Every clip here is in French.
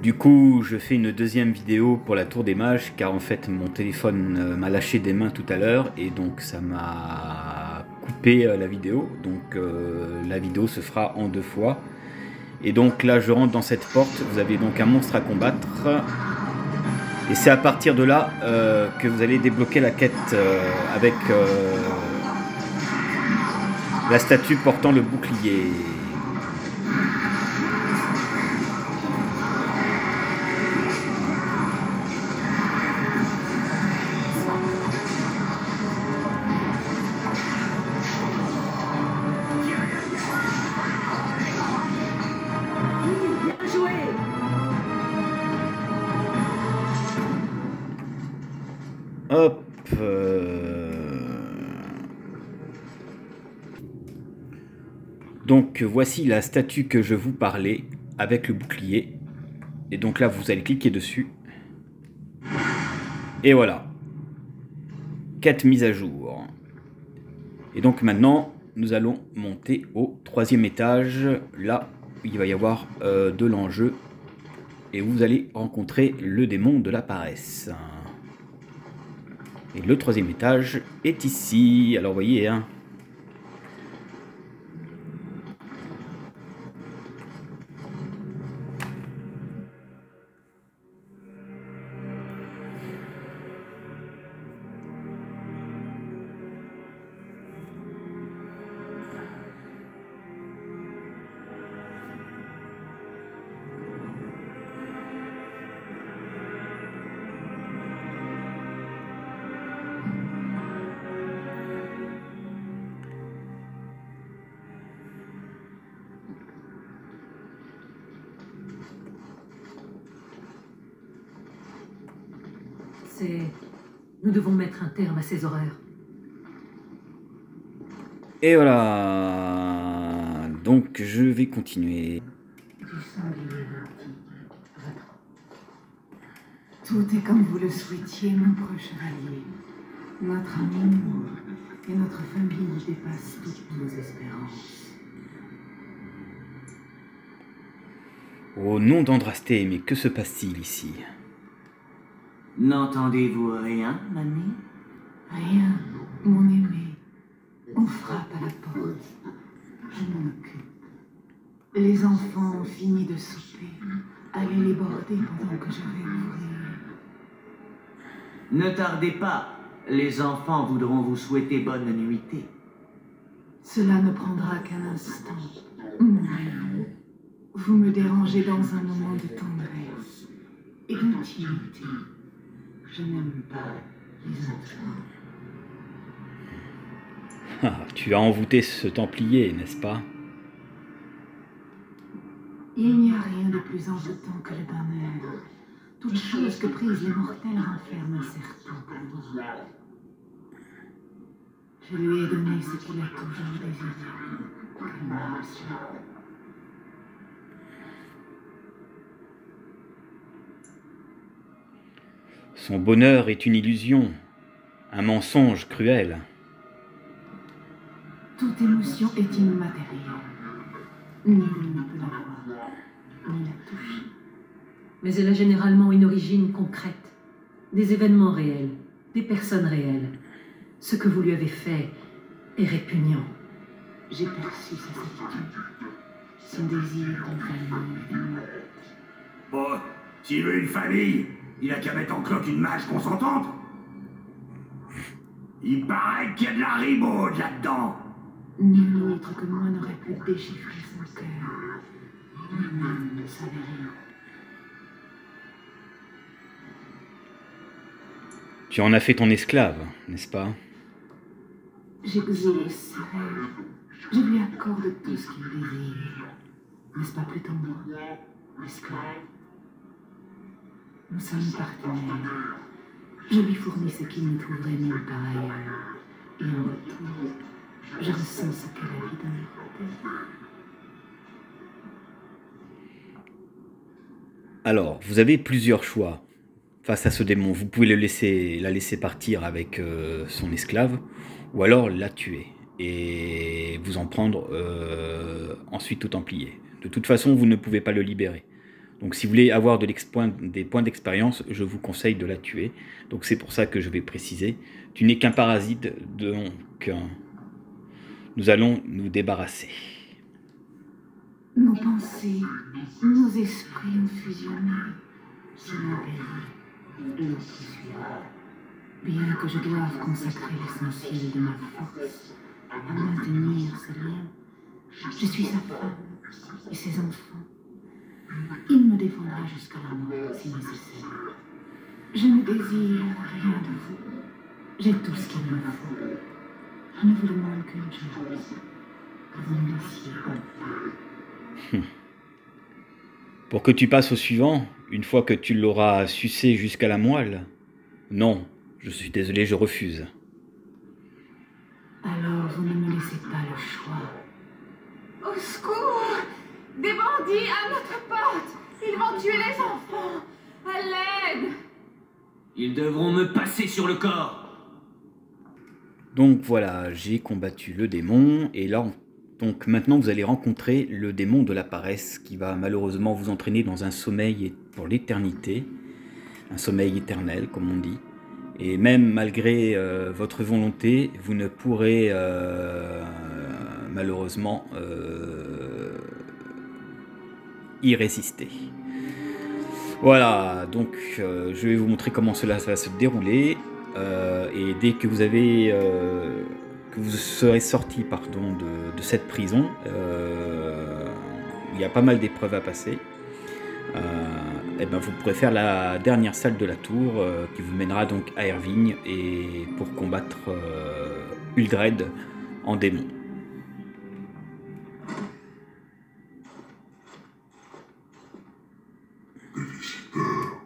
Du coup, je fais une deuxième vidéo pour la Tour des Mages, car en fait mon téléphone m'a lâché des mains tout à l'heure, et donc ça m'a coupé la vidéo, donc la vidéo se fera en deux fois. Et donc là je rentre dans cette porte, vous avez donc un monstre à combattre, et c'est à partir de là que vous allez débloquer la quête avec la statue portant le bouclier. Hop. Donc voici la statue que je vous parlais avec le bouclier. Et donc là vous allez cliquer dessus. Et voilà. Quête mise à jour. Et donc maintenant nous allons monter au 3e étage. Là il va y avoir de l'enjeu. Et vous allez rencontrer le démon de la paresse. Et le 3e étage est ici. Alors vous voyez, hein. Nous devons mettre un terme à ces horreurs. Et voilà. Donc je vais continuer. Tout est comme vous le souhaitiez, mon preux chevalier. Notre amour et notre famille dépassent toutes nos espérances. Au nom d'Andrasté, mais que se passe-t-il ici? N'entendez-vous rien, mamie? Rien, mon aimé. On frappe à la porte. Je m'en occupe. Les enfants ont fini de souper. Allez les border pendant que je vais ouvrir. Ne tardez pas. Les enfants voudront vous souhaiter bonne nuitée. Cela ne prendra qu'un instant. Mon amour, vous me dérangez dans un moment de tendresse et d'intimité. Je n'aime pas les enfants. Ah, tu as envoûté ce Templier, n'est-ce pas? Il n'y a rien de plus envoûtant que le bonheur. Toute chose que prisent les mortels renferme un serpent pour vous. Je lui ai donné ce qu'il a toujours désiré. Il m'a reçu. Son bonheur est une illusion, un mensonge cruel. Toute émotion est immatérielle. Nul ne peut la voir, ni la toucher. Mais elle a généralement une origine concrète. Des événements réels, des personnes réelles. Ce que vous lui avez fait est répugnant. J'ai perçu sa certitude, son désir de famille. Bon, s'il veut une famille, il a qu'à mettre en cloque une mage consentante. Il paraît qu'il y a de la ribaude là-dedans. Nul autre que moi n'aurait pu déchiffrer son cœur. Lui-même ne savait rien. Tu en as fait ton esclave, n'est-ce pas? J'exauce ses rêves. Je lui accorde tout ce qu'il désire. N'est-ce pas plutôt moi, l'esclave? Nous sommes partenaires. Je lui fournis ce qu'il ne trouverait nulle part ailleurs. Et en retour, je ressens ce qu'est la vie d'un mortel. Alors, vous avez plusieurs choix face à ce démon. Vous pouvez la laisser partir avec son esclave, ou alors la tuer et vous en prendre ensuite au Templier. De toute façon, vous ne pouvez pas le libérer. Donc si vous voulez avoir des points d'expérience, je vous conseille de la tuer. Donc c'est pour ça que je vais préciser. Tu n'es qu'un parasite, donc nous allons nous débarrasser. Nos pensées, nos esprits ont fusionné. C'est l'empire, l'autre suivra. Bien que je doive consacrer l'essentiel de ma force à maintenir ce lien, je suis sa femme et ses enfants. Il me défendra jusqu'à la mort si nécessaire. Je ne désire rien de vous. J'ai tout ce qu'il me faut. Je ne vous demande qu'une chose, que vous me laissiez en paix. Pour que tu passes au suivant, une fois que tu l'auras sucé jusqu'à la moelle? Non, je suis désolé, je refuse. Alors vous ne me laissez pas le choix. Au secours! Des bandits à notre porte! Ils vont tuer les enfants! À l'aide! Ils devront me passer sur le corps. Donc voilà, j'ai combattu le démon, et là, donc maintenant vous allez rencontrer le démon de la paresse qui va malheureusement vous entraîner dans un sommeil pour l'éternité, un sommeil éternel comme on dit, et même malgré votre volonté, vous ne pourrez malheureusement y résister. Voilà, donc je vais vous montrer comment cela va se dérouler. Et dès que vous avez que vous serez sorti de cette prison, il y a pas mal d'épreuves à passer. Et ben vous pourrez faire la dernière salle de la tour qui vous mènera donc à Irving et pour combattre Uldred en démon. Des visiteurs.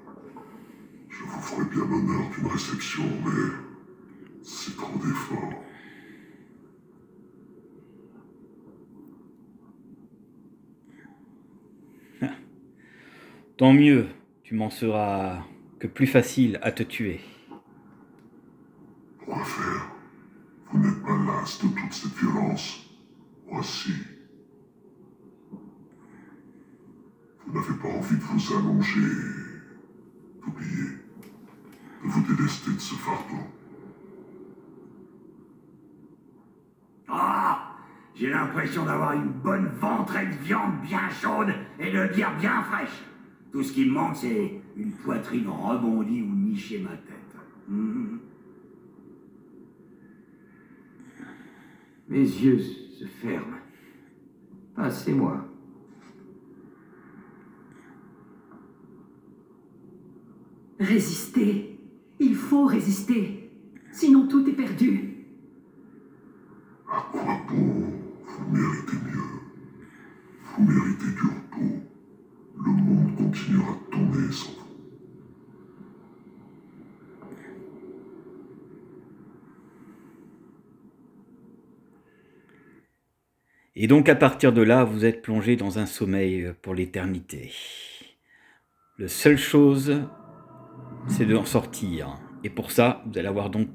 Je vous ferai bien l'honneur d'une réception, mais c'est trop d'efforts. Tant mieux, tu m'en seras que plus facile à te tuer. Quoi faire? Vous n'êtes pas las de toute cette violence. Voici. Vous n'avez pas envie de vous allonger, d'oublier, de vous délester de ce fardeau. Ah! J'ai l'impression d'avoir une bonne ventrée de viande bien chaude et de bière bien fraîche. Tout ce qui me manque, c'est une poitrine rebondie ou nichée ma tête. Mes yeux se ferment. Passez-moi. Résister. Il faut résister. Sinon tout est perdu. À quoi bon? Vous méritez mieux. Vous méritez du repos. Le monde continuera de tourner sans vous. Et donc à partir de là, vous êtes plongé dans un sommeil pour l'éternité. La seule chose, c'est d'en sortir. Et pour ça, vous allez avoir donc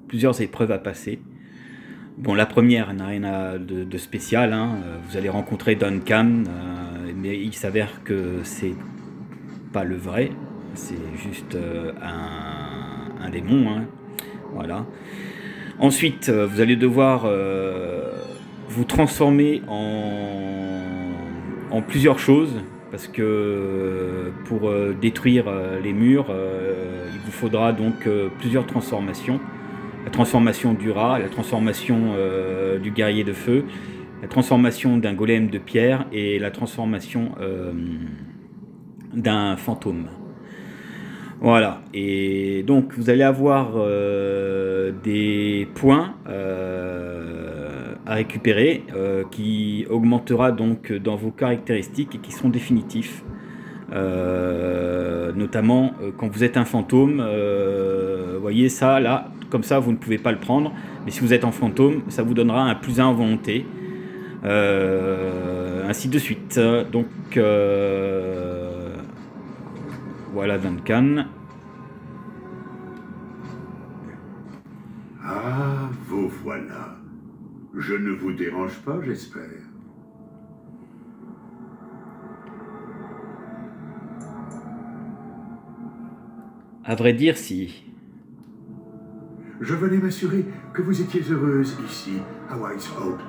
plusieurs épreuves à passer. Bon, la première n'a rien de spécial, hein. Vous allez rencontrer Duncan, mais il s'avère que c'est pas le vrai, c'est juste un démon, hein. Voilà. Ensuite, vous allez devoir vous transformer en plusieurs choses, parce que pour détruire les murs, il vous faudra donc plusieurs transformations. La transformation du rat, la transformation du guerrier de feu, la transformation d'un golem de pierre et la transformation d'un fantôme. Voilà, et donc vous allez avoir des points à récupérer qui augmentera donc dans vos caractéristiques et qui seront définitifs. Notamment quand vous êtes un fantôme, voyez ça là, comme ça vous ne pouvez pas le prendre, mais si vous êtes en fantôme, ça vous donnera un +1 en volonté, ainsi de suite. Donc voilà Duncan. Ah, vous voilà. Je ne vous dérange pas, j'espère. À vrai dire, si. Je venais m'assurer que vous étiez heureuse ici, à Weishaupt.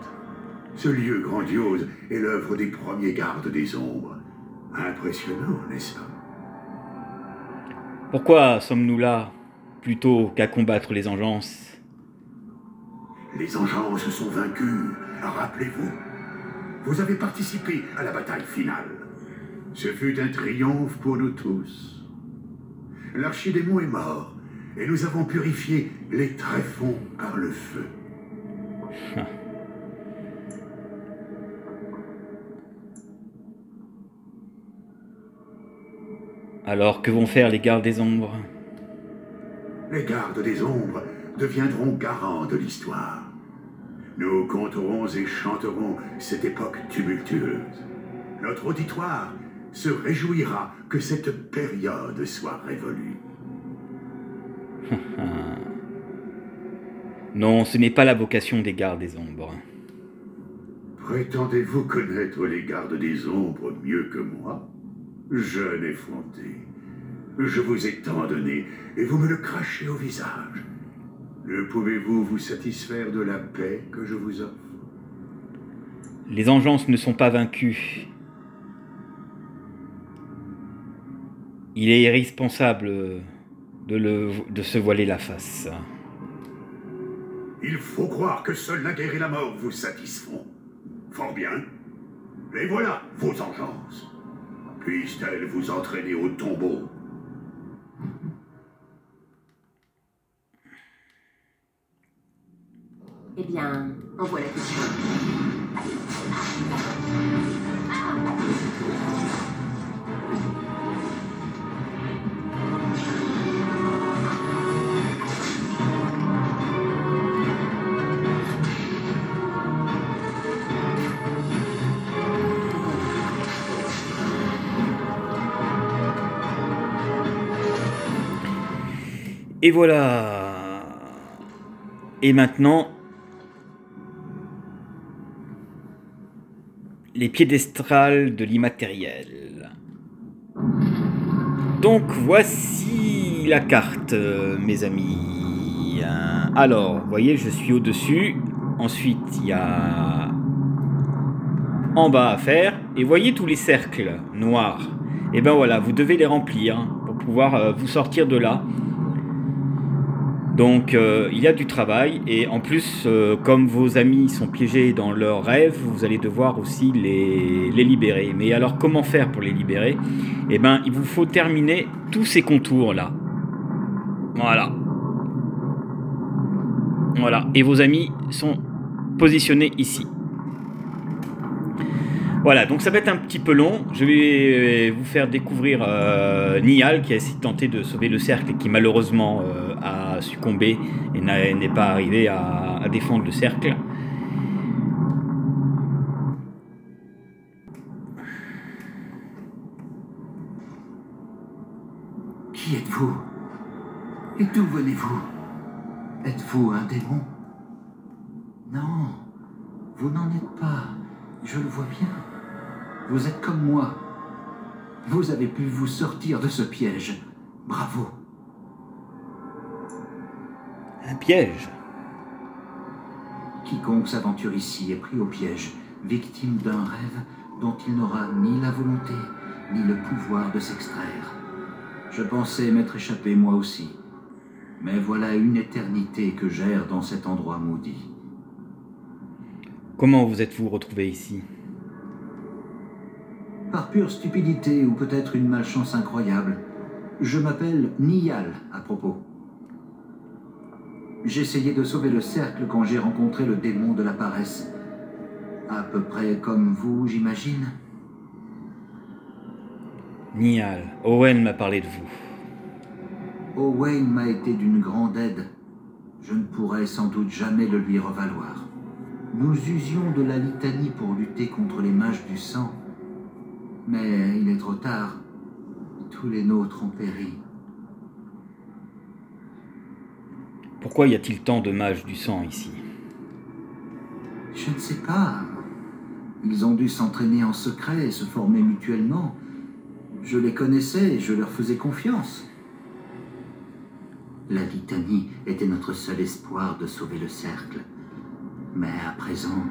Ce lieu grandiose est l'œuvre des premiers gardes des ombres. Impressionnant, n'est-ce pas? Pourquoi sommes-nous là, plutôt qu'à combattre les engences? Les engences sont vaincus, rappelez-vous. Vous avez participé à la bataille finale. Ce fut un triomphe pour nous tous. L'archidémon est mort, et nous avons purifié les tréfonds par le feu. Alors, que vont faire les gardes des ombres? Les gardes des ombres deviendront garants de l'histoire. Nous compterons et chanterons cette époque tumultueuse. Notre auditoire se réjouira que cette période soit révolue. Non, ce n'est pas la vocation des gardes des ombres. Prétendez-vous connaître les gardes des ombres mieux que moi? Jeune effronté, je vous ai tant donné et vous me le crachez au visage. Ne pouvez-vous vous satisfaire de la paix que je vous offre? Les engences ne sont pas vaincus. Il est irresponsable de se voiler la face. Il faut croire que seule la guerre et la mort vous satisfont. Fort bien. Et voilà vos engences. Puissent-elles vous entraîner au tombeau? Eh bien, en voilà question. Et voilà. Et maintenant, les piédestrales de l'immatériel. Donc voici la carte, mes amis. Alors, vous voyez, je suis au-dessus. Ensuite, il y a en bas à faire. Et voyez tous les cercles noirs. Et ben voilà, vous devez les remplir pour pouvoir vous sortir de là. Donc il y a du travail et en plus, comme vos amis sont piégés dans leurs rêves, vous allez devoir aussi les libérer. Mais alors comment faire pour les libérer? Eh bien, il vous faut terminer tous ces contours là. Voilà. Voilà. Et vos amis sont positionnés ici. Voilà, donc ça va être un petit peu long. Je vais vous faire découvrir Niall qui a essayé de tenter de sauver le cercle et qui malheureusement a succombé et n'est pas arrivé à défendre le cercle. Qui êtes-vous? Et d'où venez-vous? Êtes-vous un démon? Non, vous n'en êtes pas. Je le vois bien. Vous êtes comme moi. Vous avez pu vous sortir de ce piège. Bravo. Un piège? Quiconque s'aventure ici est pris au piège, victime d'un rêve dont il n'aura ni la volonté, ni le pouvoir de s'extraire. Je pensais m'être échappé moi aussi. Mais voilà une éternité que j'erre dans cet endroit maudit. Comment vous êtes-vous retrouvé ici? Par pure stupidité ou peut-être une malchance incroyable. Je m'appelle Niall, à propos. J'essayais de sauver le cercle quand j'ai rencontré le démon de la paresse. À peu près comme vous, j'imagine. Niall, Owen m'a parlé de vous. Owen m'a été d'une grande aide. Je ne pourrais sans doute jamais le lui revaloir. Nous usions de la litanie pour lutter contre les mages du sang. Mais il est trop tard. Tous les nôtres ont péri. Pourquoi y a-t-il tant de mages du sang ici? Je ne sais pas. Ils ont dû s'entraîner en secret et se former mutuellement. Je les connaissais et je leur faisais confiance. La litanie était notre seul espoir de sauver le cercle. Mais à présent,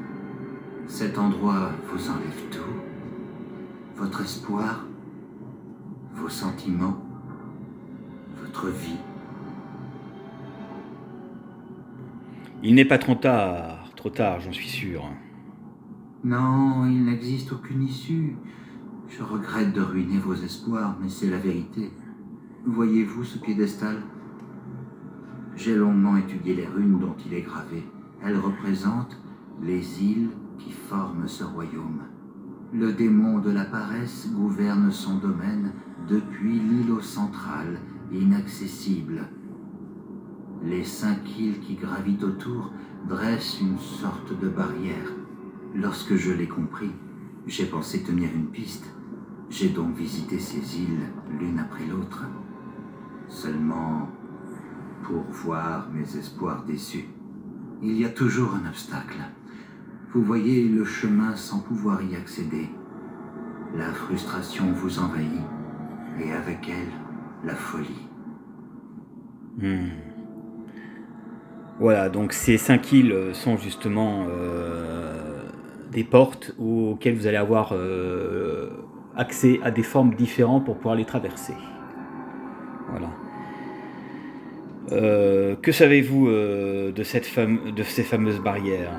cet endroit vous enlève tout. Votre espoir, vos sentiments, votre vie. Il n'est pas trop tard, j'en suis sûr. Non, il n'existe aucune issue. Je regrette de ruiner vos espoirs, mais c'est la vérité. Voyez-vous ce piédestal? J'ai longuement étudié les runes dont il est gravé. Elles représentent les îles qui forment ce royaume. Le démon de la paresse gouverne son domaine depuis l'îlot central, inaccessible. Les 5 îles qui gravitent autour dressent une sorte de barrière. Lorsque je l'ai compris, j'ai pensé tenir une piste. J'ai donc visité ces îles l'une après l'autre. Seulement pour voir mes espoirs déçus. Il y a toujours un obstacle. Vous voyez le chemin sans pouvoir y accéder. La frustration vous envahit, et avec elle, la folie. Voilà, donc ces 5 îles sont justement des portes auxquelles vous allez avoir accès à des formes différentes pour pouvoir les traverser. Voilà. Que savez-vous de ces fameuses barrières?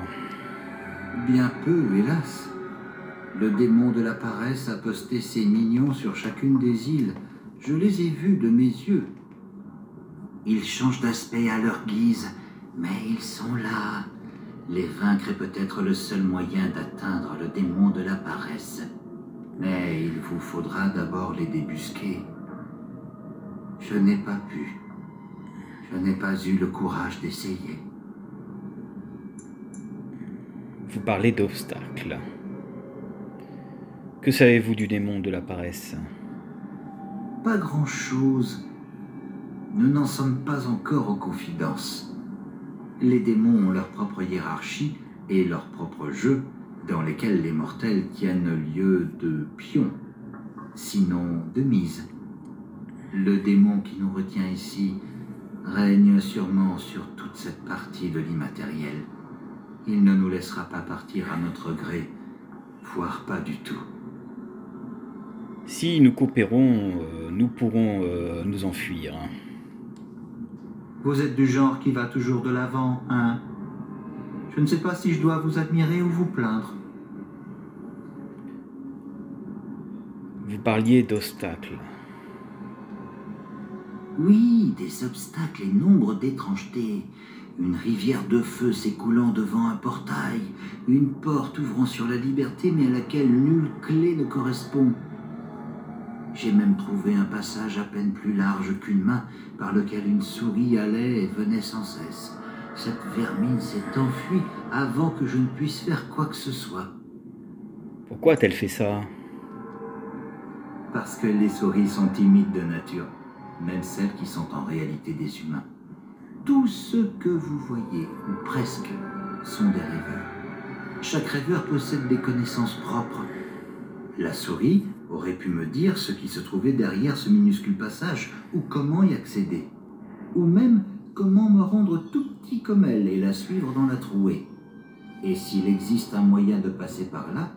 Bien peu, hélas. Le démon de la paresse a posté ses minions sur chacune des îles. Je les ai vus de mes yeux. Ils changent d'aspect à leur guise, mais ils sont là. Les vaincre est peut-être le seul moyen d'atteindre le démon de la paresse. Mais il vous faudra d'abord les débusquer. Je n'ai pas pu. Je n'ai pas eu le courage d'essayer. Vous parlez d'obstacles. Que savez-vous du démon de la paresse? Pas grand-chose. Nous n'en sommes pas encore aux confidences. Les démons ont leur propre hiérarchie et leur propre jeu, dans lesquels les mortels tiennent lieu de pions, sinon de mise. Le démon qui nous retient ici règne sûrement sur toute cette partie de l'immatériel. Il ne nous laissera pas partir à notre gré, voire pas du tout. Si nous coopérons, nous pourrons nous enfuir. Vous êtes du genre qui va toujours de l'avant, hein? Je ne sais pas si je dois vous admirer ou vous plaindre. Vous parliez d'obstacles. Oui, des obstacles et nombre d'étrangetés. Une rivière de feu s'écoulant devant un portail, une porte ouvrant sur la liberté mais à laquelle nulle clé ne correspond. J'ai même trouvé un passage à peine plus large qu'une main par lequel une souris allait et venait sans cesse. Cette vermine s'est enfuie avant que je ne puisse faire quoi que ce soit. Pourquoi a-t-elle fait ça? Parce que les souris sont timides de nature, même celles qui sont en réalité des humains. Tous ceux que vous voyez, ou presque, sont des rêveurs. Chaque rêveur possède des connaissances propres. La souris aurait pu me dire ce qui se trouvait derrière ce minuscule passage, ou comment y accéder. Ou même comment me rendre tout petit comme elle et la suivre dans la trouée. Et s'il existe un moyen de passer par là,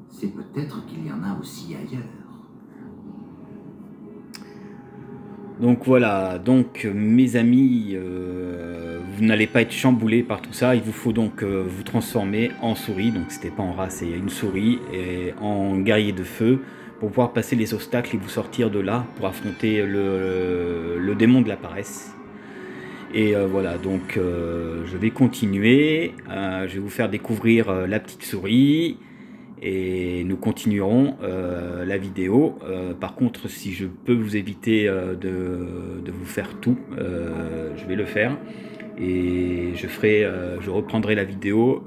c'est peut-être qu'il y en a aussi ailleurs. Donc voilà, donc mes amis, vous n'allez pas être chamboulés par tout ça, il vous faut donc vous transformer en souris, donc c'était pas en rat, c'est une souris, et en guerrier de feu, pour pouvoir passer les obstacles et vous sortir de là, pour affronter le démon de la paresse. Et voilà, donc je vais continuer, je vais vous faire découvrir la petite souris, et nous continuerons la vidéo. Par contre, si je peux vous éviter de vous faire tout, je vais le faire. Et je reprendrai la vidéo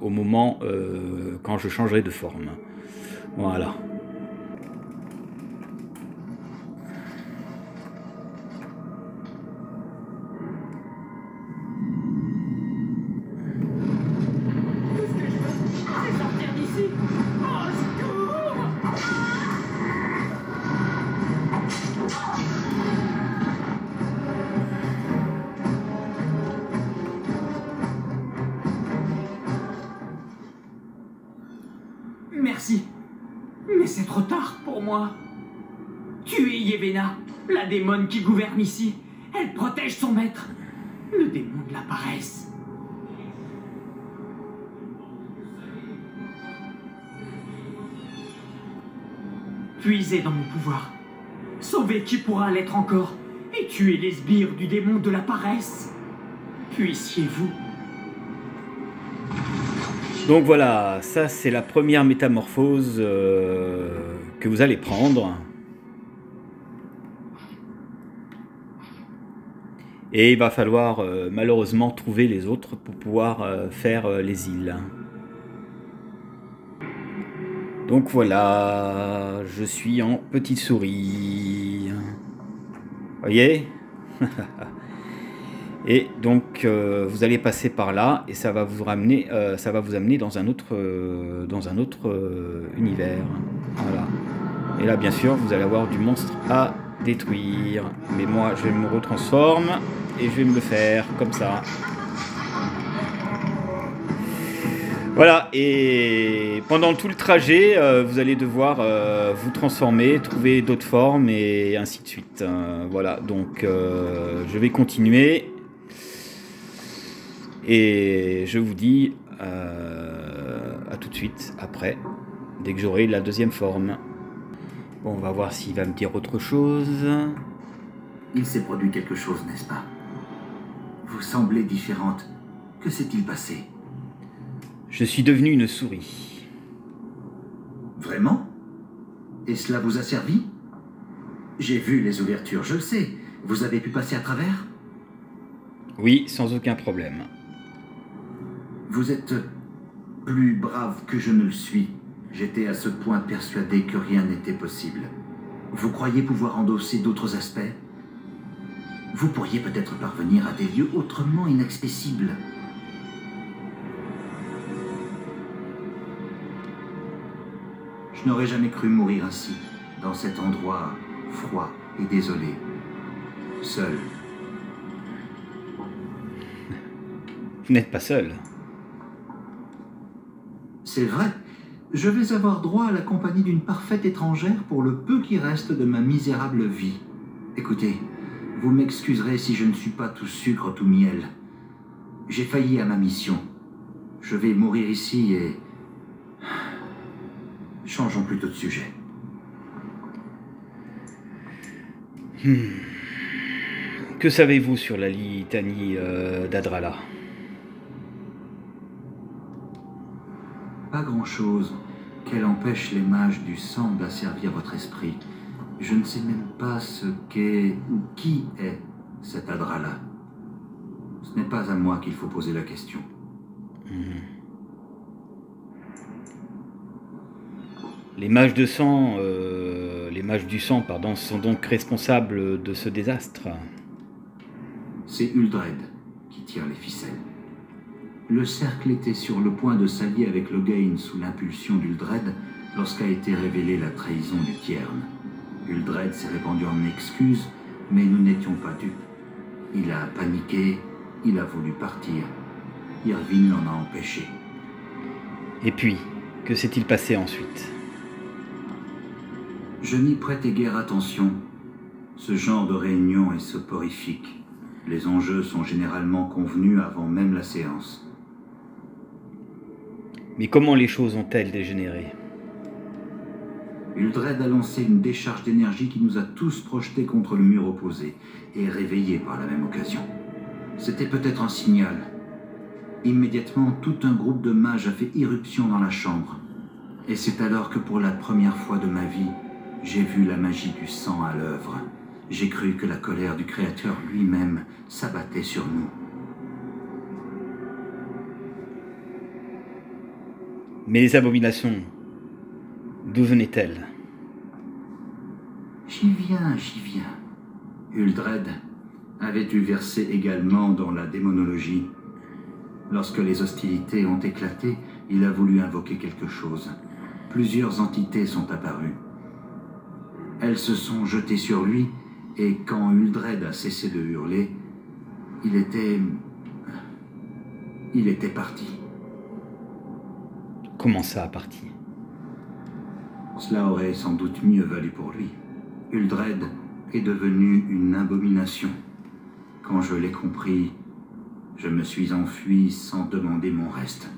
au moment quand je changerai de forme. Voilà. trop tard pour moi. Tuez Yevena, la démone qui gouverne ici. Elle protège son maître, le démon de la paresse. Puisez dans mon pouvoir. Sauvez qui pourra l'être encore. Et tuez les sbires du démon de la paresse. Puissiez-vous. Donc voilà, ça c'est la première métamorphose que vous allez prendre. Et il va falloir malheureusement trouver les autres pour pouvoir faire les îles. Donc voilà, je suis en petite souris. Voyez? Et donc vous allez passer par là et ça va vous ramener, ça va vous amener dans un autre univers. Voilà. Et là bien sûr vous allez avoir du monstre à détruire. Mais moi je me retransforme et je vais me le faire comme ça. Voilà, et pendant tout le trajet, vous allez devoir vous transformer, trouver d'autres formes et ainsi de suite. Voilà, donc je vais continuer. Et je vous dis à tout de suite après, dès que j'aurai la deuxième forme. Bon, on va voir s'il va me dire autre chose. Il s'est produit quelque chose, n'est-ce pas? Vous semblez différente. Que s'est-il passé? Je suis devenu une souris. Vraiment? Et cela vous a servi? J'ai vu les ouvertures, je le sais. Vous avez pu passer à travers? Oui, sans aucun problème. Vous êtes plus brave que je ne le suis. J'étais à ce point persuadé que rien n'était possible. Vous croyez pouvoir endosser d'autres aspects? Vous pourriez peut-être parvenir à des lieux autrement inaccessibles. Je n'aurais jamais cru mourir ainsi, dans cet endroit froid et désolé, seul. Vous n'êtes pas seul. C'est vrai, je vais avoir droit à la compagnie d'une parfaite étrangère pour le peu qui reste de ma misérable vie. Écoutez, vous m'excuserez si je ne suis pas tout sucre, tout miel. J'ai failli à ma mission. Je vais mourir ici et... Changeons plutôt de sujet. Que savez-vous sur la litanie d'Adrala? Pas grand-chose. Qu'elle empêche les mages du sang d'asservir votre esprit. Je ne sais même pas ce qu'est ou qui est cet Adrala. Ce n'est pas à moi qu'il faut poser la question. Les mages de sang, les mages du sang, pardon, sont donc responsables de ce désastre. C'est Uldred qui tire les ficelles. Le cercle était sur le point de s'allier avec Loghain sous l'impulsion d'Uldred lorsqu'a été révélée la trahison du Tierne. Uldred s'est répandu en excuses, mais nous n'étions pas dupes. Il a paniqué, il a voulu partir. Irvine l'en a empêché. Et puis, que s'est-il passé ensuite? Je n'y prêtais guère attention. Ce genre de réunion est soporifique. Les enjeux sont généralement convenus avant même la séance. Mais comment les choses ont-elles dégénéré? Uldred a lancé une décharge d'énergie qui nous a tous projetés contre le mur opposé et réveillés par la même occasion. C'était peut-être un signal. Immédiatement, tout un groupe de mages a fait irruption dans la chambre. Et c'est alors que pour la première fois de ma vie, j'ai vu la magie du sang à l'œuvre. J'ai cru que la colère du Créateur lui-même s'abattait sur nous. Mais les abominations, d'où venaient-elles? J'y viens. Uldred avait dû verser également dans la démonologie. Lorsque les hostilités ont éclaté, il a voulu invoquer quelque chose. Plusieurs entités sont apparues. Elles se sont jetées sur lui, et quand Uldred a cessé de hurler, il était parti. Comment ça, parti? Cela aurait sans doute mieux valu pour lui. Uldred est devenu une abomination. Quand je l'ai compris, je me suis enfui sans demander mon reste.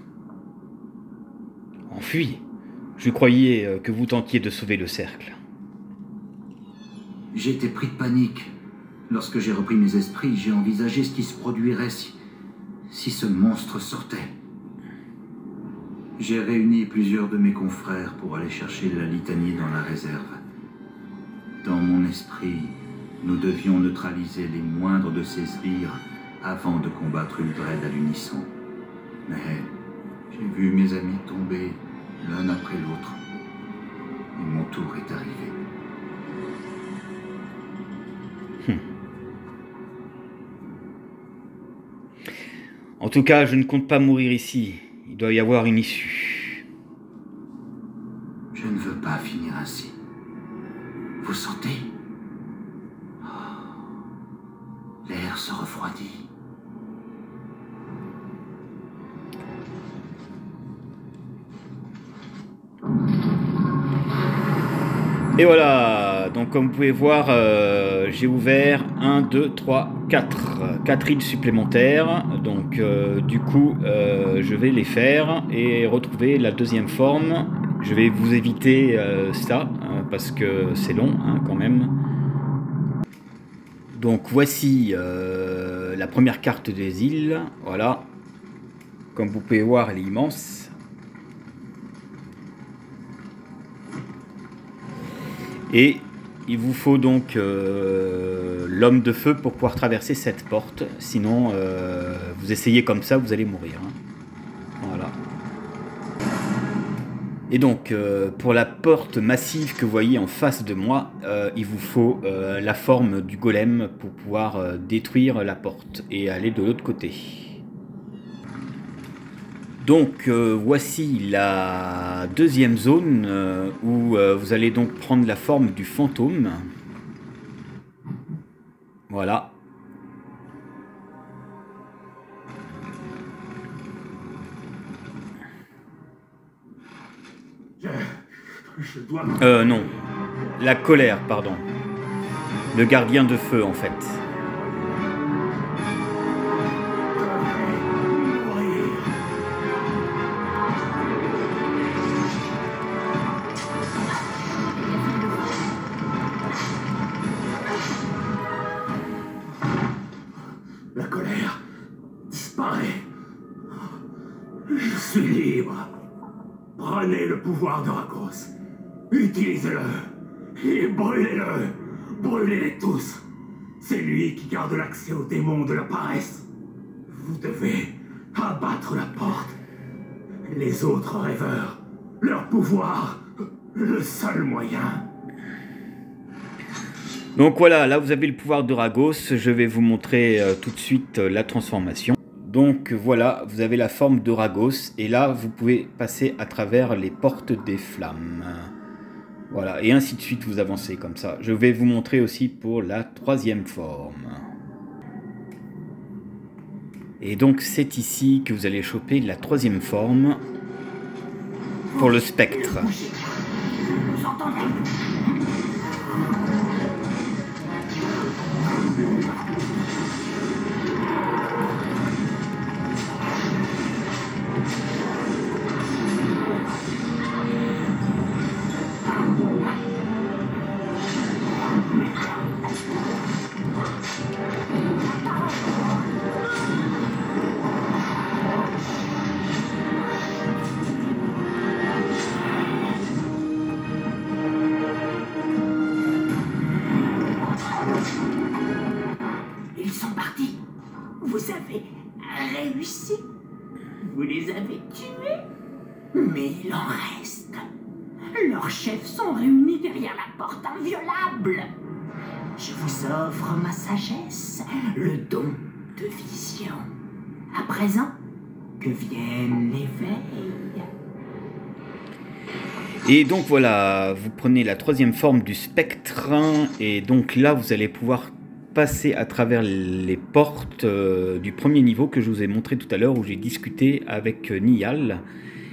Enfui? Je croyais que vous tentiez de sauver le cercle. J'ai été pris de panique. Lorsque j'ai repris mes esprits, j'ai envisagé ce qui se produirait si ce monstre sortait. J'ai réuni plusieurs de mes confrères pour aller chercher la litanie dans la réserve. Dans mon esprit, nous devions neutraliser les moindres de ces sbires avant de combattre Uldred à l'unisson. Mais j'ai vu mes amis tomber l'un après l'autre. Et mon tour est arrivé. En tout cas, je ne compte pas mourir ici. Il doit y avoir une issue. Je ne veux pas finir ainsi. Vous sentez? L'air se refroidit. Et voilà, donc comme vous pouvez voir, j'ai ouvert 1, 2, 3, 4 îles supplémentaires. Donc du coup, je vais les faire et retrouver la deuxième forme. Je vais vous éviter ça, parce que c'est long quand même. Donc voici la première carte des îles, voilà. Comme vous pouvez voir, elle est immense. Et il vous faut donc l'homme de feu pour pouvoir traverser cette porte. Sinon, vous essayez comme ça, vous allez mourir. Voilà. Et donc, pour la porte massive que vous voyez en face de moi, il vous faut la forme du golem pour pouvoir détruire la porte et aller de l'autre côté. Donc voici la deuxième zone où vous allez donc prendre la forme du fantôme. Voilà. Je dois... Non. La colère, pardon. Le gardien de feu, en fait. La colère disparaît. Je suis libre. Prenez le pouvoir de Ragos. Utilisez-le. Et brûlez-le. Brûlez-les tous. C'est lui qui garde l'accès aux démons de la paresse. Vous devez abattre la porte. Les autres rêveurs, leur pouvoir, le seul moyen. Donc voilà, là vous avez le pouvoir de Ragos. Je vais vous montrer tout de suite la transformation. Donc voilà, vous avez la forme de Ragos. Et là, vous pouvez passer à travers les portes des flammes. Voilà, et ainsi de suite, vous avancez comme ça. Je vais vous montrer aussi pour la troisième forme. Et donc c'est ici que vous allez choper la troisième forme pour le spectre. Ils sont partis. Vous avez réussi. Vous les avez tués. Mais il en reste. Leurs chefs sont réunis derrière la porte inviolable. Je vous offre ma sagesse, le don de vision. À présent, que vienne l'éveil. Et donc voilà, vous prenez la troisième forme du spectre. Et donc là, vous allez pouvoir passer à travers les portes du premier niveau que je vous ai montré tout à l'heure, où j'ai discuté avec Niall.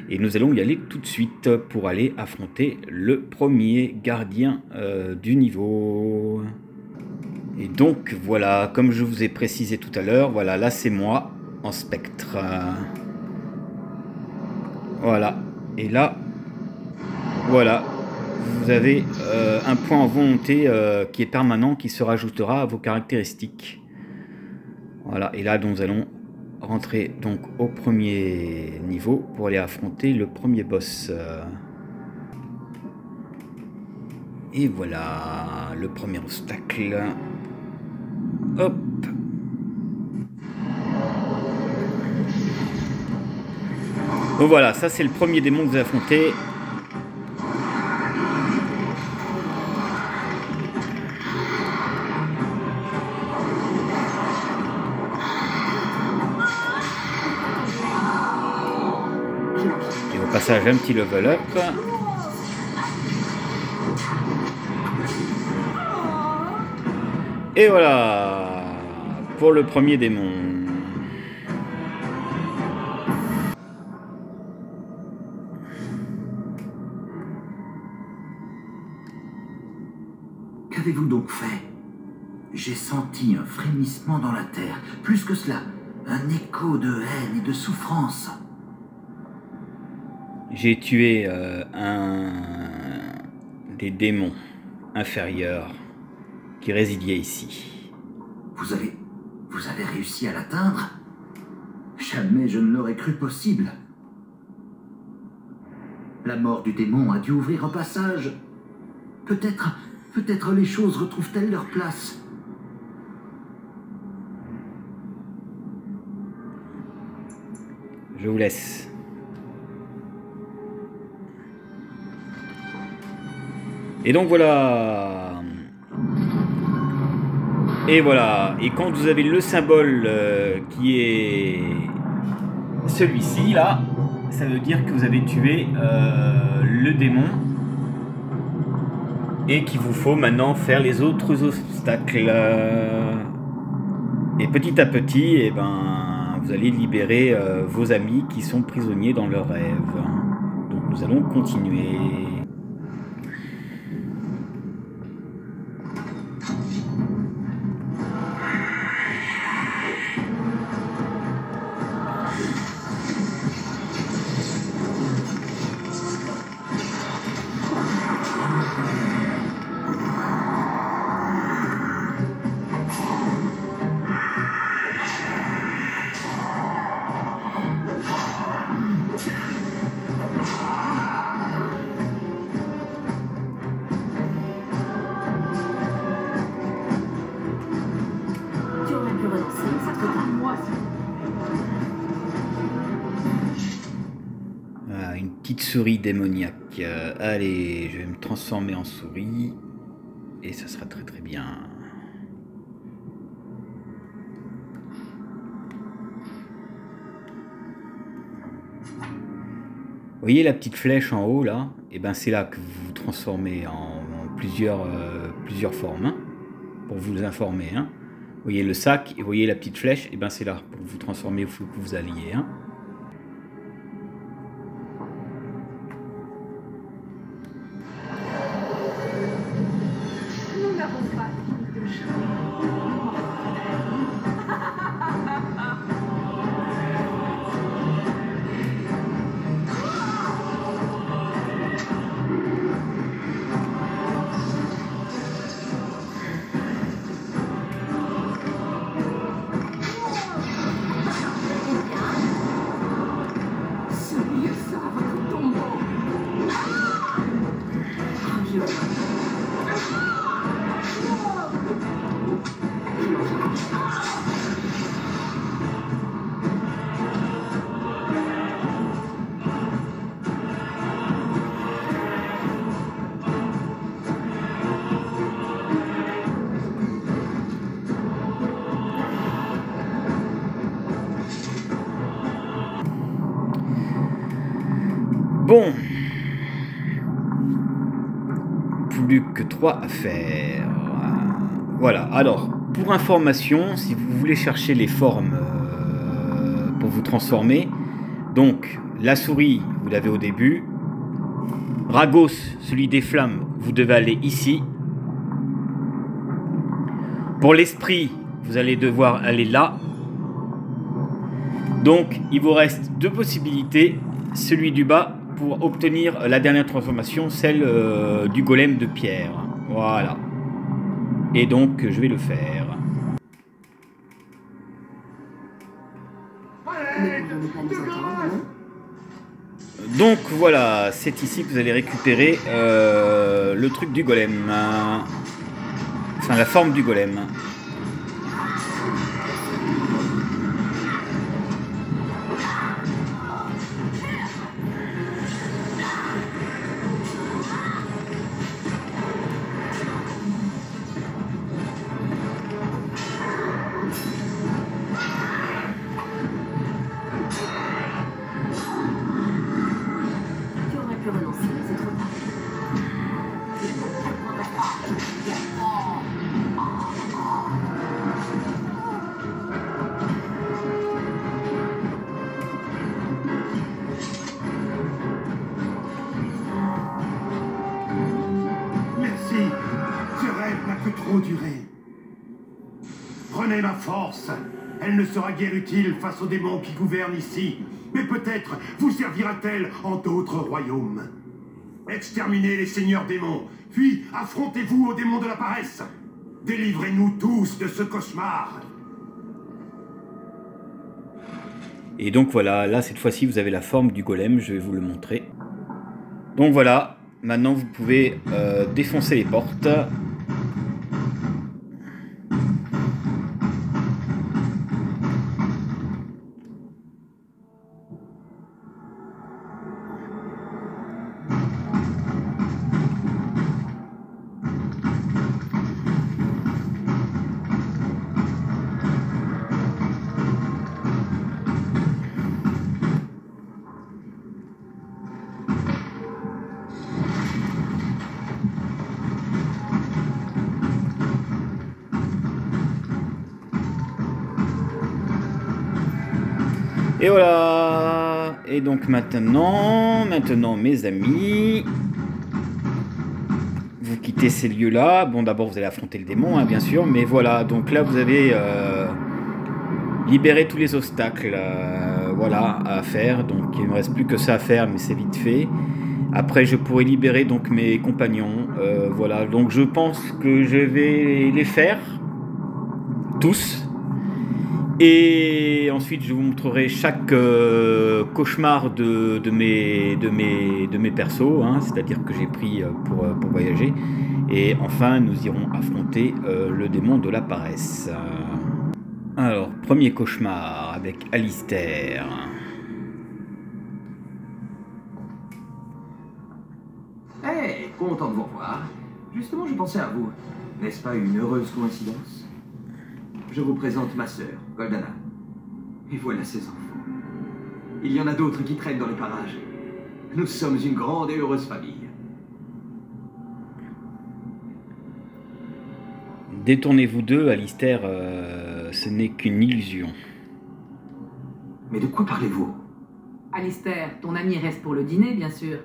Et nous allons y aller tout de suite pour aller affronter le premier gardien du niveau. Et donc voilà, comme je vous ai précisé tout à l'heure, voilà, là c'est moi en spectre. Voilà, et là, voilà, vous avez un point en volonté qui est permanent, qui se rajoutera à vos caractéristiques. Voilà, et là nous allons rentrer donc au premier niveau pour aller affronter le premier boss. Et voilà, le premier obstacle. Hop. Donc voilà, ça c'est le premier démon que vous affrontez. Et au passage, un petit level up. Et voilà pour le premier démon. Qu'avez-vous donc fait? J'ai senti un frémissement dans la terre. Plus que cela, un écho de haine et de souffrance. J'ai tué un des démons inférieurs qui résidiait ici. Vous avez réussi à l'atteindre? Jamais je ne l'aurais cru possible. La mort du démon a dû ouvrir un passage. Peut-être les choses retrouvent-elles leur place. Je vous laisse. Et donc voilà. Et voilà. Et quand vous avez le symbole qui est celui-ci là, ça veut dire que vous avez tué le démon. Et qu'il vous faut maintenant faire les autres obstacles. Et petit à petit, eh ben, vous allez libérer vos amis qui sont prisonniers dans leurs rêves. Donc nous allons continuer. Souris démoniaque. Allez, je vais me transformer en souris et ça sera très très bien. Vous voyez la petite flèche en haut là? Et ben c'est là que vous vous transformez en plusieurs formes, hein, pour vous informer. Hein. Vous voyez le sac et vous voyez la petite flèche, et ben c'est là pour vous transformer où que vous alliez. Hein. Bon, plus que 3 à faire. Voilà, alors, pour information, si vous voulez chercher les formes pour vous transformer, donc, la souris, vous l'avez au début. Ragos, celui des flammes, vous devez aller ici. Pour l'esprit, vous allez devoir aller là. Donc, il vous reste deux possibilités. Celui du bas pour obtenir la dernière transformation, celle du golem de pierre. Voilà. Et donc, je vais le faire. Donc voilà, c'est ici que vous allez récupérer le truc du golem. Enfin, la forme du golem. Trop duré. Prenez ma force. Elle ne sera guère utile face aux démons qui gouvernent ici, mais peut-être vous servira-t-elle en d'autres royaumes. Exterminez les seigneurs démons, puis affrontez-vous aux démons de la paresse. Délivrez-nous tous de ce cauchemar. Et donc voilà, là cette fois-ci vous avez la forme du golem, je vais vous le montrer. Donc voilà, maintenant vous pouvez défoncer les portes. Et voilà. Et donc maintenant mes amis, vous quittez ces lieux-là. Bon, d'abord vous allez affronter le démon, hein, bien sûr, mais voilà. Donc là vous avez libéré tous les obstacles, voilà, à faire. Donc il ne me reste plus que ça à faire, mais c'est vite fait. Après je pourrai libérer donc mes compagnons, voilà. Donc je pense que je vais les faire tous. Et ensuite, je vous montrerai chaque cauchemar de mes persos, hein, c'est-à-dire que j'ai pris pour voyager. Et enfin, nous irons affronter le démon de la paresse. Alors, premier cauchemar avec Alistair. Hey, content de vous revoir. Justement, je pensais à vous. N'est-ce pas une heureuse coïncidence ? Je vous présente ma sœur, Goldana. Et voilà ses enfants. Il y en a d'autres qui traînent dans les parages. Nous sommes une grande et heureuse famille. Détournez-vous d'eux, Alistair, ce n'est qu'une illusion. Mais de quoi parlez-vous? Alistair, ton ami reste pour le dîner, bien sûr.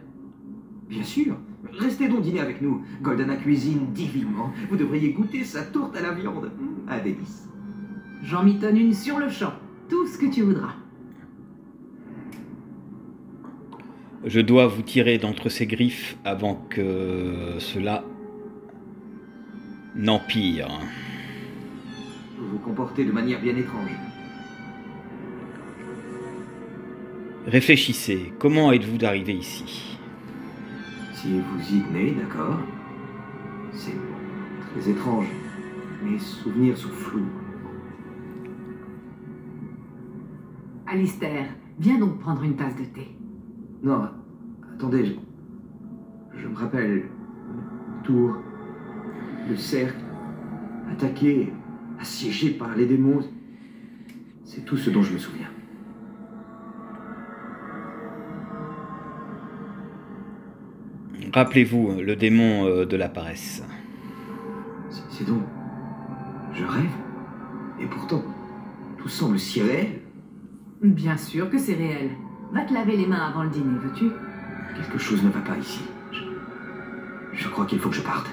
Bien sûr. Restez donc dîner avec nous. Goldana cuisine divinement. Vous devriez goûter sa tourte à la viande. Un délice. J'en mitonne une sur le champ. Tout ce que tu voudras. Je dois vous tirer d'entre ces griffes avant que cela n'empire. Vous vous comportez de manière bien étrange. Réfléchissez, comment êtes-vous arrivé ici? Si vous y tenez, d'accord. C'est très étrange. Mes souvenirs sont flous. Alistair, viens donc prendre une tasse de thé. Non, attendez, je me rappelle. Tour, le cercle, attaqué, assiégé par les démons. C'est tout ce dont je me souviens. Rappelez-vous, le démon de la paresse. C'est donc... Je rêve. Et pourtant, tout semble si réel. Bien sûr que c'est réel. Va te laver les mains avant le dîner, veux-tu? Quelque chose ne va pas ici. Je crois qu'il faut que je parte.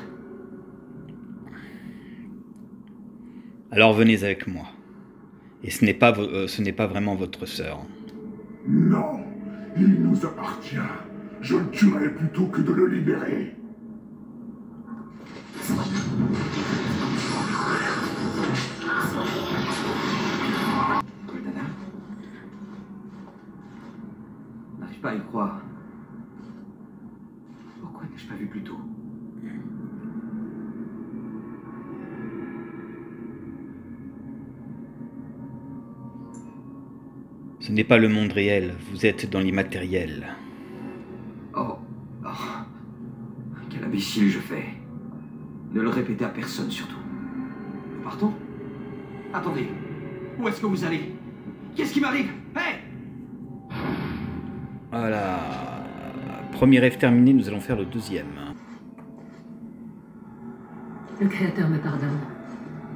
Alors venez avec moi. Et ce n'est pas vraiment votre sœur. Non, il nous appartient. Je le tuerai plutôt que de le libérer. Cortana? Je n'arrive pas à y croire. Pourquoi n'ai-je pas vu plus tôt? Ce n'est pas le monde réel, vous êtes dans l'immatériel. Oh. Quel imbécile je fais. Ne le répétez à personne surtout. Nous partons? Attendez. Où est-ce que vous allez? Qu'est-ce qui m'arrive? Hé! Voilà. Premier rêve terminé, nous allons faire le deuxième. Le Créateur me pardonne.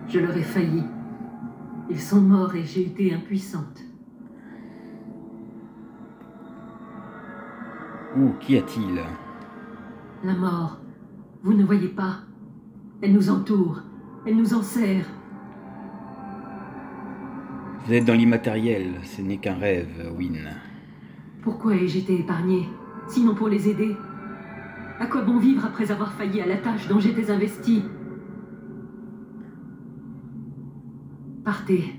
Je leur ai failli. Ils sont morts et j'ai été impuissante. Ouh, qu'y a-t-il? La mort, vous ne voyez pas. Elle nous entoure, elle nous enserre. Vous êtes dans l'immatériel, ce n'est qu'un rêve, Wynne. Pourquoi ai-je été épargnée, sinon pour les aider? À quoi bon vivre après avoir failli à la tâche dont j'étais investie? Partez.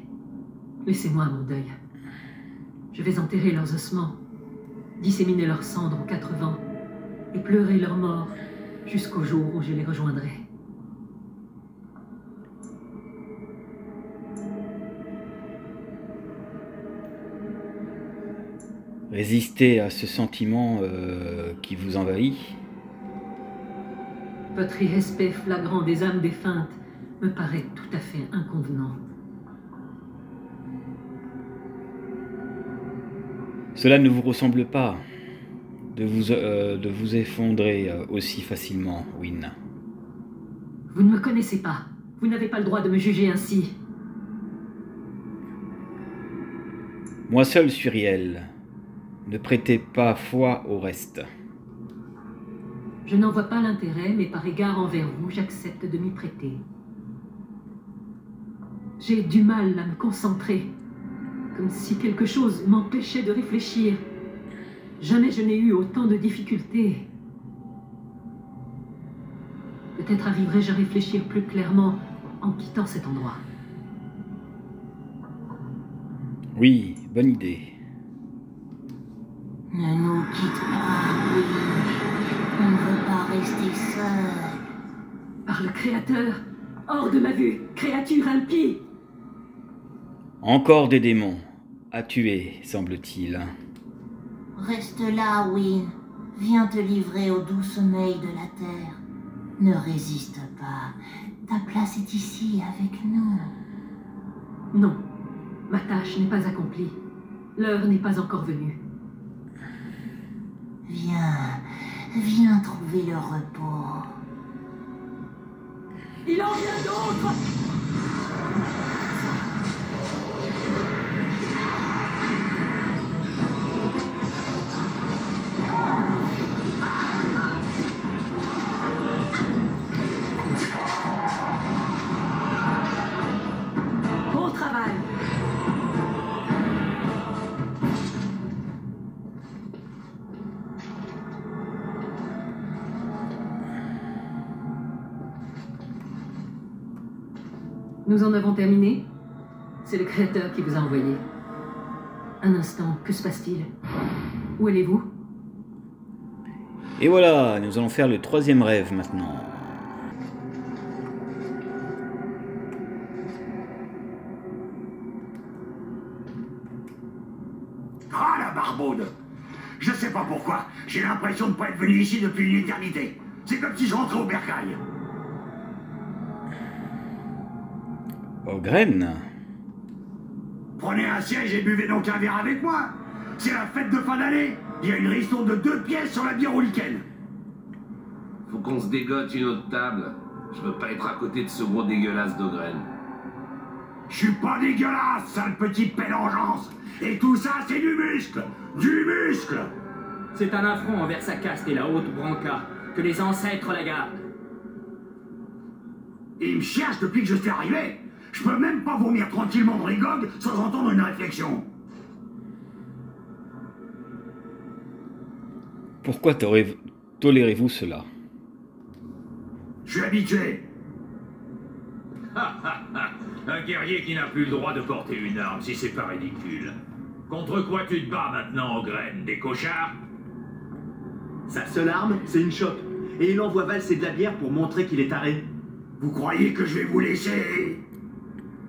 Laissez-moi mon deuil. Je vais enterrer leurs ossements, disséminer leurs cendres aux 4 vents et pleurer leur mort jusqu'au jour où je les rejoindrai. Résistez à ce sentiment qui vous envahit. Votre irrespect flagrant des âmes défuntes me paraît tout à fait inconvenant. Cela ne vous ressemble pas de vous effondrer aussi facilement, Wynne. Vous ne me connaissez pas. Vous n'avez pas le droit de me juger ainsi. Moi seul suis réel. Ne prêtez pas foi au reste. Je n'en vois pas l'intérêt, mais par égard envers vous, j'accepte de m'y prêter. J'ai du mal à me concentrer, comme si quelque chose m'empêchait de réfléchir. Jamais je n'ai eu autant de difficultés. Peut-être arriverai-je à réfléchir plus clairement en quittant cet endroit. Oui, bonne idée. Ne nous quitte pas, oui. On ne veut pas rester seul. Par le Créateur, hors de ma vue, créature impie! Encore des démons à tuer, semble-t-il. Reste là, Wynne. Viens te livrer au doux sommeil de la terre. Ne résiste pas. Ta place est ici, avec nous. Non, ma tâche n'est pas accomplie. L'heure n'est pas encore venue. Viens trouver le repos. Il en vient d'autres! Bon travail! Nous en avons terminé. C'est le Créateur qui vous a envoyé. Un instant, que se passe-t-il? Où allez-vous? Et voilà, nous allons faire le troisième rêve maintenant. Ah, la barboude! Je sais pas pourquoi, j'ai l'impression de pas être venu ici depuis une éternité. C'est comme si je rentrais au bercail. Ogren? Prenez un siège et buvez donc un verre avec moi. C'est la fête de fin d'année. Il y a une ristourne de 2 pièces sur la bière au lichen. Faut qu'on se dégote une autre table. Je veux pas être à côté de ce gros dégueulasse d'Ogren. Je suis pas dégueulasse, sale petit pélangeance. Et tout ça, c'est du muscle. Du muscle. C'est un affront envers sa caste et la haute branca. Que les ancêtres la gardent. Il me cherche depuis que je suis arrivé. Je peux même pas vomir tranquillement dans les gogues sans entendre une réflexion. Pourquoi tolérez-vous cela? Je suis habitué. Un guerrier qui n'a plus le droit de porter une arme, si c'est pas ridicule. Contre quoi tu te bats maintenant, Ogren? Des cochards? Sa seule arme, c'est une chope. Et il envoie valser de la bière pour montrer qu'il est taré. Vous croyez que je vais vous laisser?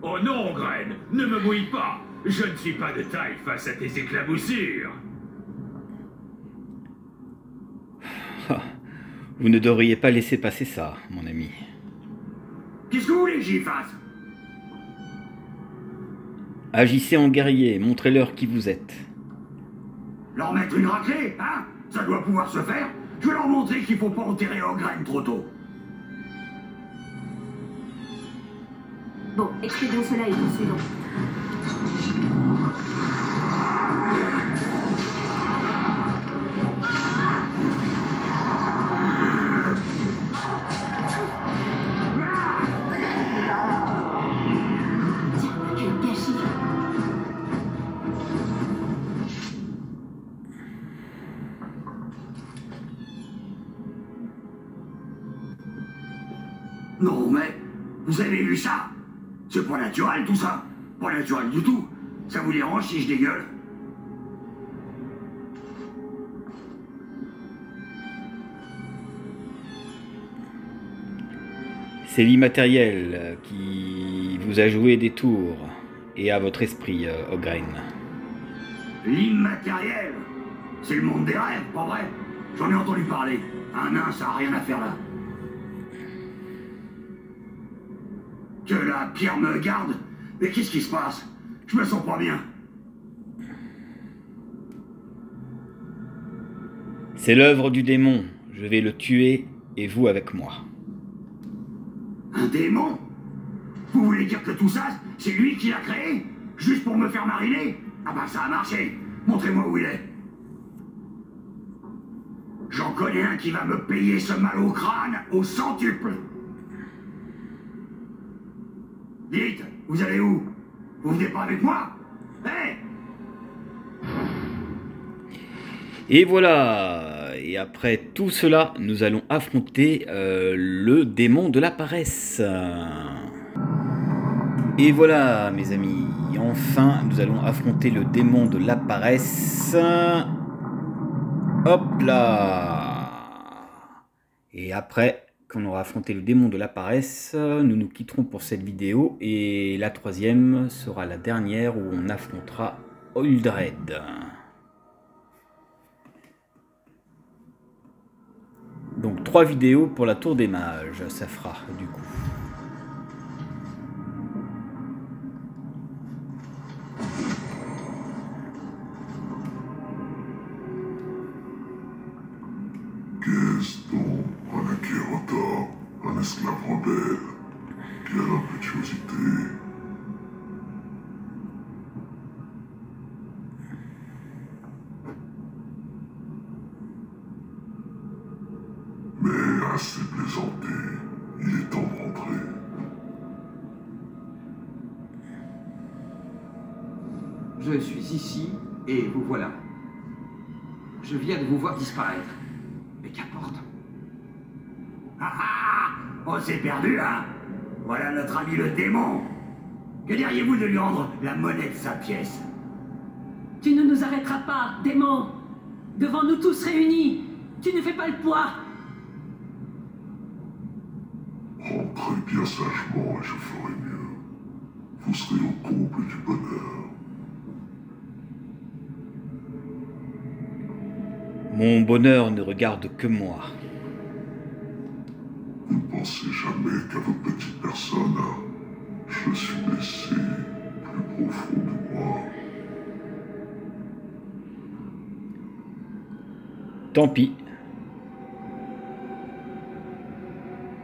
Oh non, Ogren, ne me mouille pas. Je ne suis pas de taille face à tes éclaboussures. Vous ne devriez pas laisser passer ça, mon ami. Qu'est-ce que vous voulez que j'y fasse? Agissez en guerrier, montrez-leur qui vous êtes. Leur mettre une raclée, hein? Ça doit pouvoir se faire. Je vais leur montrer qu'il faut pas enterrer Ogren trop tôt. Bon, expédions cela et poursuivons. Non, mais vous avez vu ça? C'est pas naturel tout ça. Pas naturel du tout. Ça vous dérange si je dégueule? C'est l'immatériel qui vous a joué des tours et à votre esprit, Ogren. L'immatériel? C'est le monde des rêves, pas vrai? J'en ai entendu parler. Un nain, ça a rien à faire là. Que la pierre me garde? Mais qu'est-ce qui se passe? Je me sens pas bien. C'est l'œuvre du démon. Je vais le tuer et vous avec moi. Un démon? Vous voulez dire que tout ça, c'est lui qui l'a créé? Juste pour me faire mariner? Ah bah ça a marché. Montrez-moi où il est. J'en connais un qui va me payer ce mal au crâne au centuple. Dites, vous allez où? Vous venez pas avec moi? Hé! Et voilà. Et après tout cela, nous allons affronter le démon de la paresse. Et voilà, mes amis. Enfin, nous allons affronter le démon de la paresse. Hop là. Et après qu'on aura affronté le démon de la paresse, nous nous quitterons pour cette vidéo. Et la troisième sera la dernière où on affrontera Uldred. Donc 3 vidéos pour la tour des mages, ça fera du coup. Gaston, un Akirota, un esclave rebelle. Quelle impétuosité. Mais assez plaisanté, il est temps de rentrer. Je suis ici et vous voilà. Je viens de vous voir disparaître. Mais qu'importe. Ah ah! On s'est perdu, hein? Voilà notre ami le démon. Que diriez-vous de lui rendre la monnaie de sa pièce? Tu ne nous arrêteras pas, démon. Devant nous tous réunis, tu ne fais pas le poids. Rentrez bien sagement et je ferai mieux. Vous serez au comble du bonheur. Mon bonheur ne regarde que moi. Vous ne pensez jamais qu'à vos petites personnes. Je suis blessé plus profond de moi. Tant pis.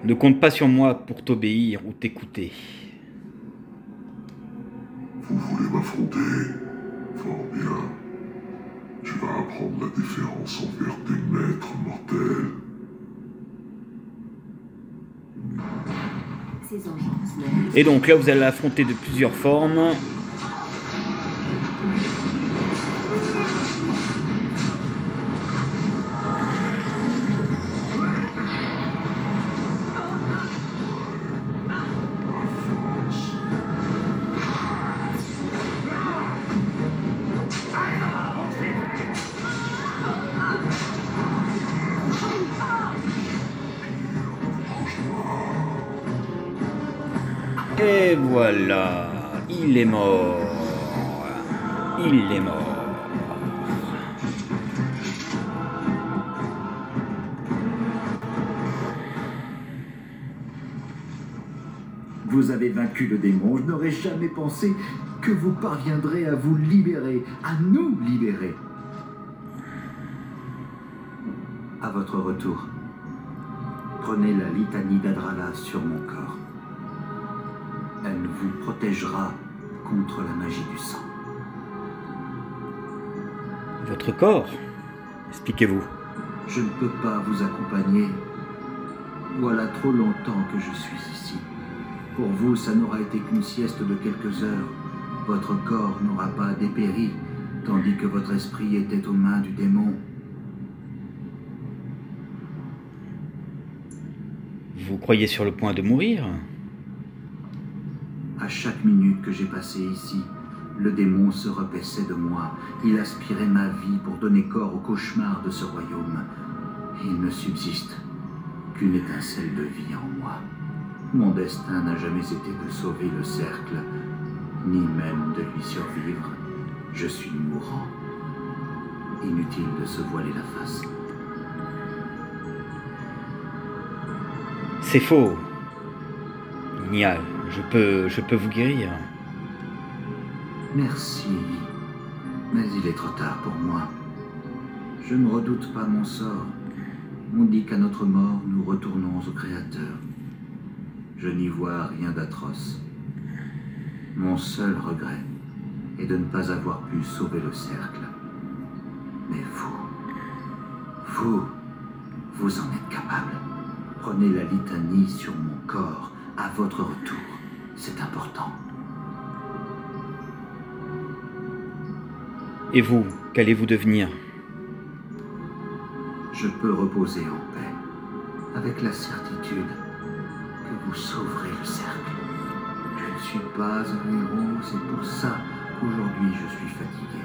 Ne compte pas sur moi pour t'obéir ou t'écouter. Vous voulez m'affronter? Fort bien. Tu vas apprendre la déférence envers tes maîtres mortels. Et donc là, vous allez l'affronter de plusieurs formes. Et voilà, il est mort. Il est mort. Vous avez vaincu le démon. Je n'aurais jamais pensé que vous parviendrez à vous libérer, à nous libérer. À votre retour, prenez la litanie d'Adrala sur mon corps. Elle vous protégera contre la magie du sang. Votre corps? Expliquez-vous. Je ne peux pas vous accompagner. Voilà trop longtemps que je suis ici. Pour vous, ça n'aura été qu'une sieste de quelques heures. Votre corps n'aura pas dépéri, tandis que votre esprit était aux mains du démon. Vous croyez sur le point de mourir? À chaque minute que j'ai passée ici, le démon se repaissait de moi. Il aspirait ma vie pour donner corps au cauchemar de ce royaume. Il ne subsiste qu'une étincelle de vie en moi. Mon destin n'a jamais été de sauver le cercle, ni même de lui survivre. Je suis mourant. Inutile de se voiler la face. C'est faux. Nial, je peux vous guérir. Merci, mais il est trop tard pour moi. Je ne redoute pas mon sort. On dit qu'à notre mort, nous retournons au Créateur. Je n'y vois rien d'atroce. Mon seul regret est de ne pas avoir pu sauver le cercle. Mais vous en êtes capable. Prenez la litanie sur mon corps à votre retour. C'est important. Et vous, qu'allez-vous devenir? Je peux reposer en paix, avec la certitude que vous sauverez le cercle. Je ne suis pas un héros, c'est pour ça qu'aujourd'hui je suis fatigué.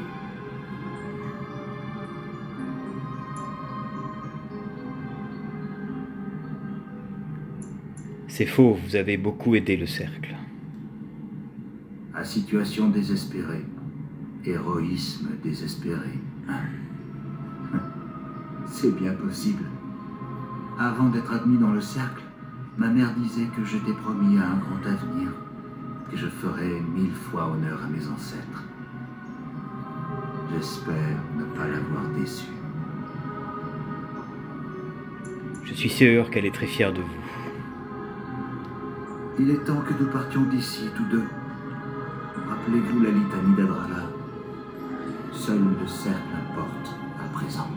C'est faux, vous avez beaucoup aidé le cercle. À situation désespérée, héroïsme désespéré. C'est bien possible. Avant d'être admis dans le cercle, ma mère disait que j'étais promis à un grand avenir, que je ferais 1000 fois honneur à mes ancêtres. J'espère ne pas l'avoir déçue. Je suis sûr qu'elle est très fière de vous. Il est temps que nous partions d'ici, tous deux. Rappelez-vous la litanie d'Adrala. Seul le cercle importe à présent.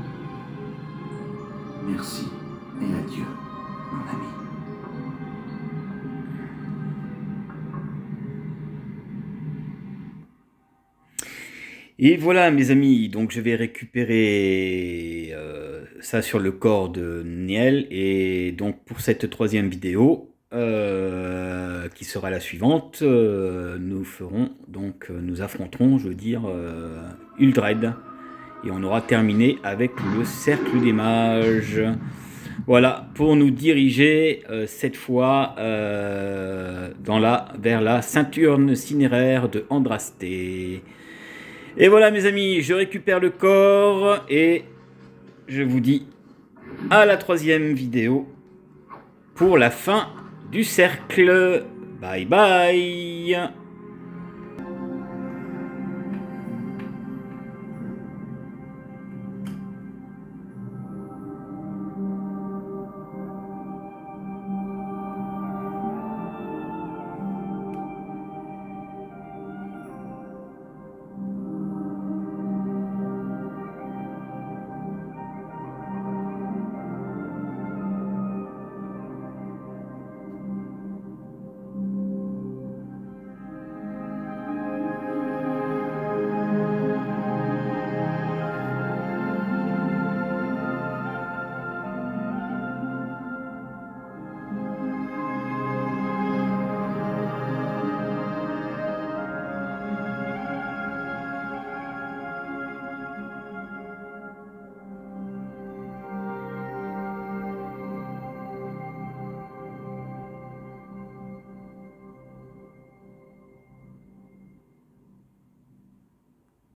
Merci et adieu, mon ami. Et voilà mes amis, donc je vais récupérer ça sur le corps de Niel, et donc pour cette troisième vidéo, qui sera la suivante, nous affronterons, je veux dire, Uldred, et on aura terminé avec le cercle des mages. Voilà, pour nous diriger cette fois vers la ceinture cinéraire de Andrasté. Et voilà mes amis, je récupère le corps et je vous dis à la troisième vidéo pour la fin du cercle. Bye bye.